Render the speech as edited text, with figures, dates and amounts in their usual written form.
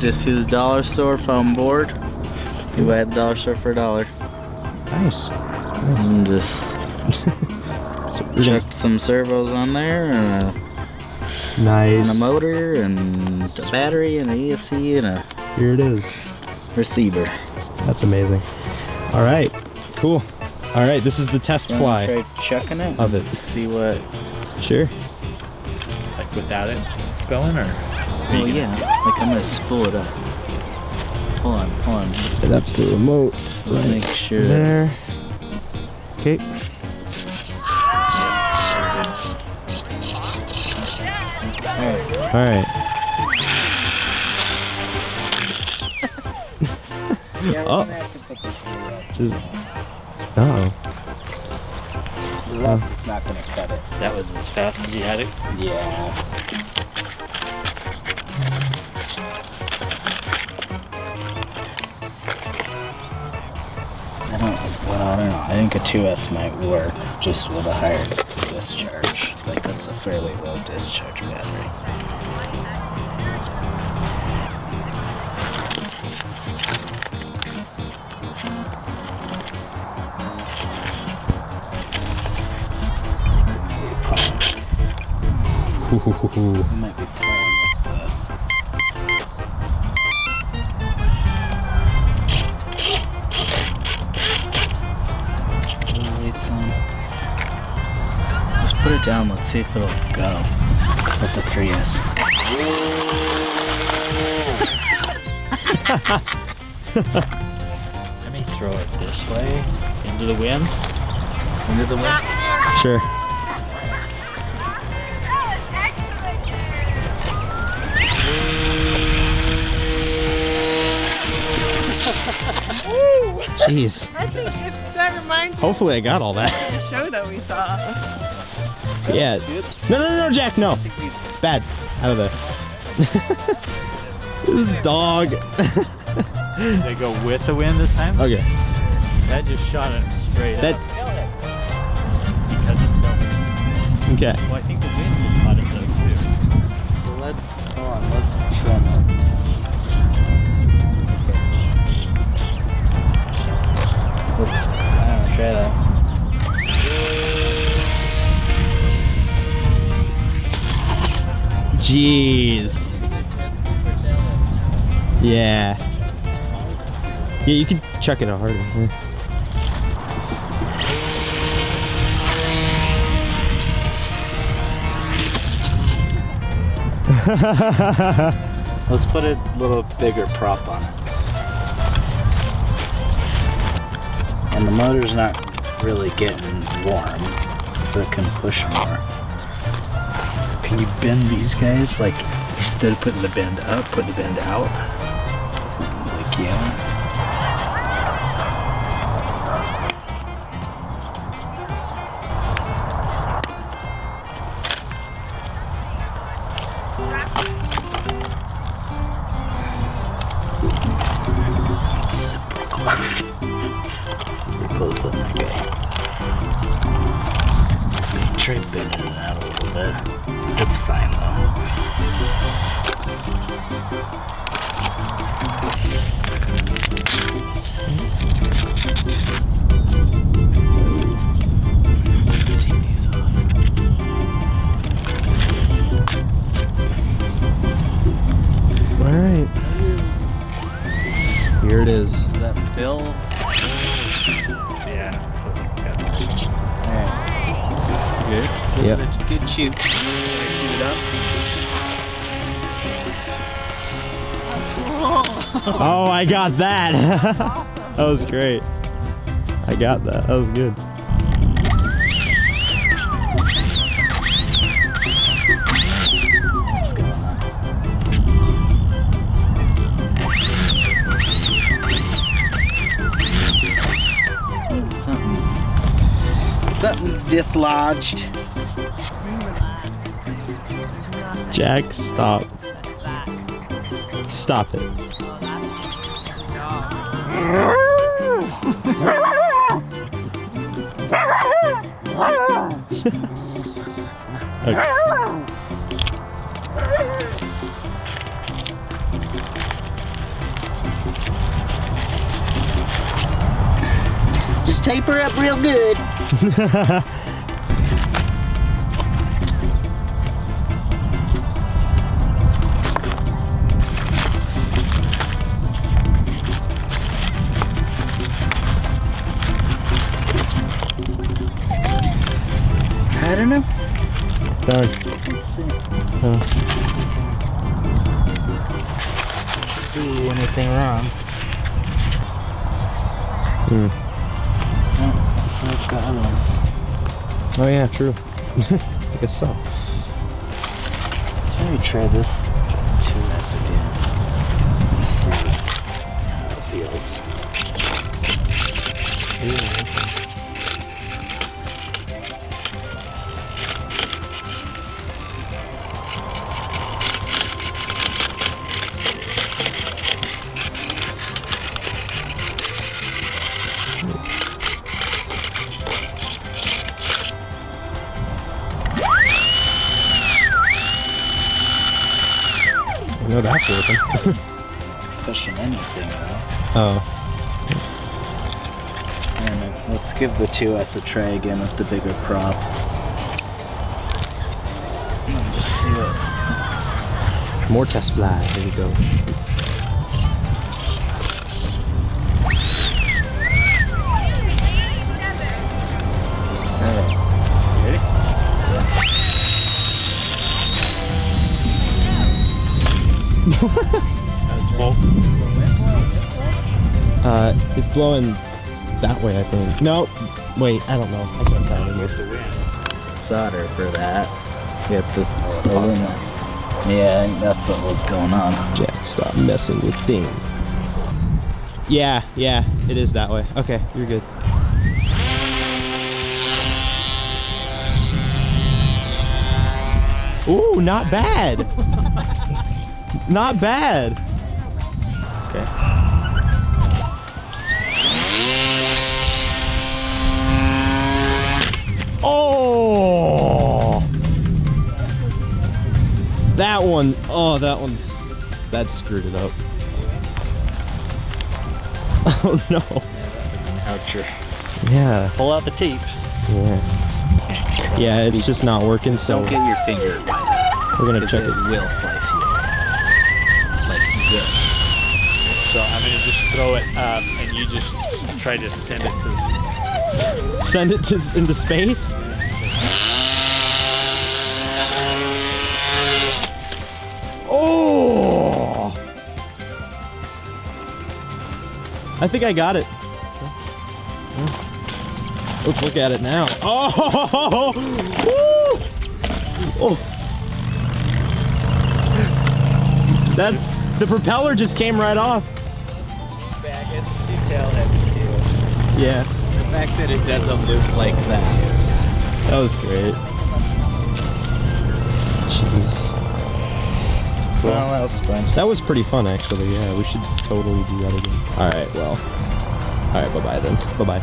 just use dollar store foam board. You buy at the dollar store for $1. Nice. And just chucked some servos on there and Nice. a motor and a battery and an ESC and a Here it is. receiver. That's amazing. All right, cool. All right, this is the test You wanna fly. try chucking it of it. and see what. Sure. Like without it going, or? Well, yeah, like I'm gonna spool it up. Hold on. That's the remote. Let's Right make sure there. that's Okay. alright. All right. Yeah, we're Oh. gonna have to put this in the rest. Just, uh-oh. The rest is not gonna cut it. That was as fast as you had it. Yeah. I don't know. I think a 2S might work just with a higher discharge. Like that's a fairly low discharge battery. We might be playing with the lights on. Let's put it down. Let's see if it'll go with the 3S. Let me throw it this way into the wind. Into the wind. Sure. Jeez. I think that reminds me Hopefully I got all that. of the show that we saw. Yeah. No, Jack, no. Bad. Out of there. This dog. They go with the wind this time? Okay. That just shot it straight That. up. Because it's going. Okay. Well, I think the wind just caught it though too. So let's hold on. Let's trim it. Let's try that. Jeez. Yeah. Yeah, you could chuck it out harder. Yeah. Let's put a little bigger prop on it. And the motor's not really getting warm, so it can push more. Can you bend these guys? Like, instead of putting the bend up, put the bend out? Like, yeah. Super close. Super close on that guy. Try bending it out a little bit. That's fine though. Let's just take these off. All right. Here it is. Is that Bill? Yeah. So it's like that. Alright. Good. Yep. Good shoot. Shoot it up. Oh, I got that. That was great. I got that. That was good. What's going on? Something's dislodged. Jack, stop. Stop it. Okay. taper up real good. I don't know. Darn. Let's see. See anything wrong? Hmm. Oh, so I've got other ones. Oh yeah, true. I guess so. Let's maybe try this 2S again. Let's see how it feels. I know that's working. Pushing anything though. Oh. And let's give the 2S a try again with the bigger prop. And just see what. More test fly. Here we go. It's blowing that way, I think. No, wait, I don't know. I can't tell anymore. Solder for that. Get this aluminum. Yeah, that's what was going on. Jack, stop messing with things. Yeah, it is that way. Okay, you're good. Ooh, not bad. Not bad. Okay. Oh! That one, that screwed it up. Oh no. Oucher. Yeah. Pull out the tape. Yeah. Yeah, it's just not working, so Don't get your finger wet. we're gonna Because check it it. will slice you. Like good. So I'm gonna just throw it up, and you just try to send it to the. Send it into space? Oh! I think I got it. Let's look at it now. Oh! Woo! Oh! That's the propeller just came right off. Back, it's too tail heavy too. Yeah, The fact that it doesn't look like that. that was great. Jeez. Well, that was fun. That was pretty fun, actually. Yeah, we should totally do that again. All right, well. All right, bye-bye then. Bye-bye.